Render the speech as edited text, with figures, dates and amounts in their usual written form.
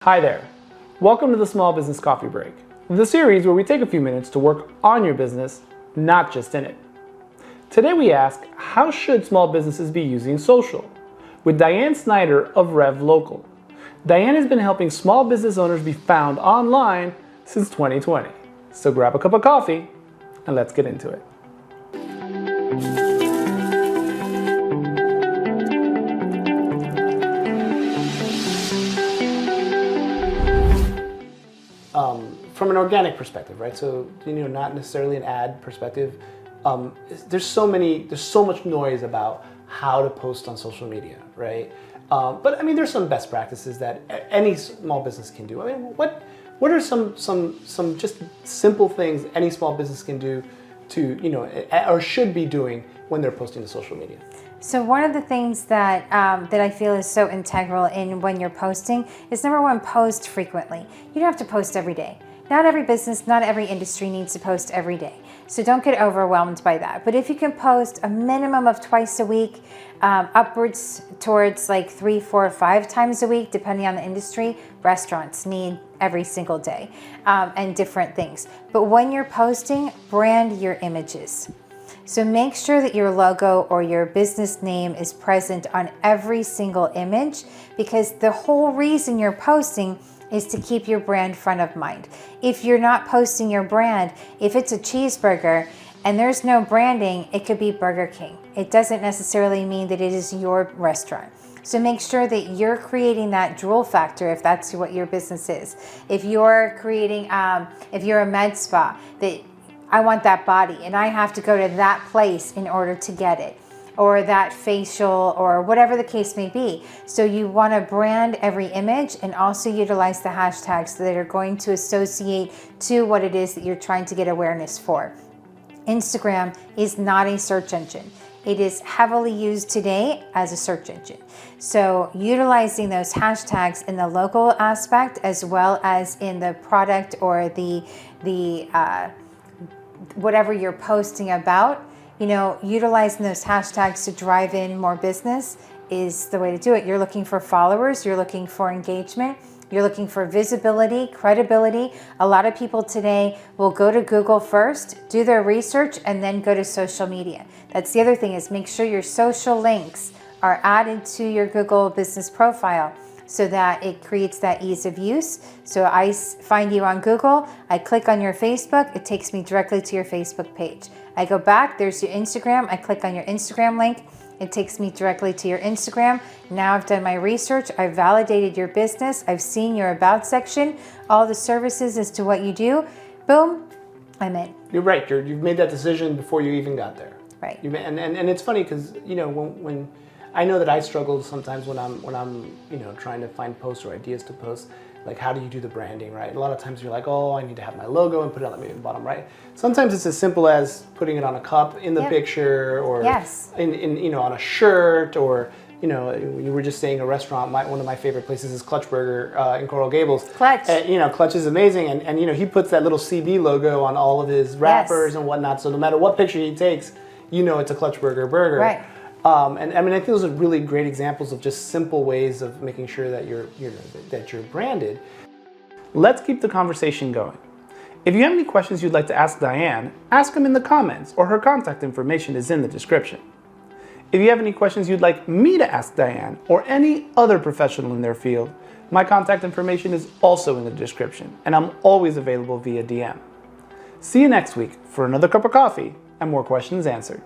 Hi there. Welcome to the Small Business Coffee Break, the series where we take a few minutes to work on your business, not just in it. Today we ask, how should small businesses be using social? With Diane Snider of RevLocal. Diane has been helping small business owners be found online since 2020. So grab a cup of coffee and let's get into it. From an organic perspective, right? So, not necessarily an ad perspective. There's so much noise about how to post on social media, right? But I mean, there's some best practices that any small business can do. I mean, what are some just simple things any small business can do to, or should be doing when they're posting to social media? So one of the things that I feel is so integral in when you're posting is, number one, post frequently. You don't have to post every day. Not every business, not every industry needs to post every day. So don't get overwhelmed by that. But if you can post a minimum of twice a week, upwards towards like 3, 4, 5 times a week, depending on the industry, restaurants need every single day and different things. But when you're posting, brand your images. So make sure that your logo or your business name is present on every single image, because the whole reason you're posting is to keep your brand front of mind. If you're not posting your brand, if it's a cheeseburger and there's no branding, it could be Burger King. It doesn't necessarily mean that it is your restaurant. So make sure that you're creating that drool factor if that's what your business is. If you're creating, if you're a med spa, that I want that body and I have to go to that place in order to get it, or that facial, or whatever the case may be. So you want to brand every image and also utilize the hashtags that are going to associate to what it is that you're trying to get awareness for. Instagram is not a search engine. It is heavily used today as a search engine. So utilizing those hashtags in the local aspect as well as in the product or the whatever you're posting about, utilizing those hashtags to drive in more business is the way to do it. You're looking for followers, you're looking for engagement, you're looking for visibility, credibility. A lot of people today will go to Google first, do their research, and then go to social media. That's the other thing, is make sure your social links are added to your Google business profile so that it creates that ease of use. So I find you on Google, I click on your Facebook, it takes me directly to your Facebook page. I go back, there's your Instagram, I click on your Instagram link, it takes me directly to your Instagram. Now I've done my research, I've validated your business, I've seen your about section, all the services as to what you do, boom, I'm in. You're right, you've made that decision before you even got there. Right. And it's funny because, when I know that I struggle sometimes when I'm trying to find posts or ideas to post, like how do you do the branding, right? A lot of times you're like, oh, I need to have my logo and put it on the bottom right. Sometimes it's as simple as putting it on a cup in the picture, or yes, in on a shirt, or you were just saying a restaurant. One of my favorite places is Clutch Burger in Coral Gables. Clutch. Clutch is amazing, and he puts that little CB logo on all of his wrappers and whatnot. So no matter what picture he takes, it's a Clutch Burger burger. Right. And I mean, I think those are really great examples of just simple ways of making sure that you're branded. Let's keep the conversation going. If you have any questions you'd like to ask Diane, ask them in the comments, or her contact information is in the description. If you have any questions you'd like me to ask Diane or any other professional in their field, my contact information is also in the description, and I'm always available via DM. See you next week for another cup of coffee and more questions answered.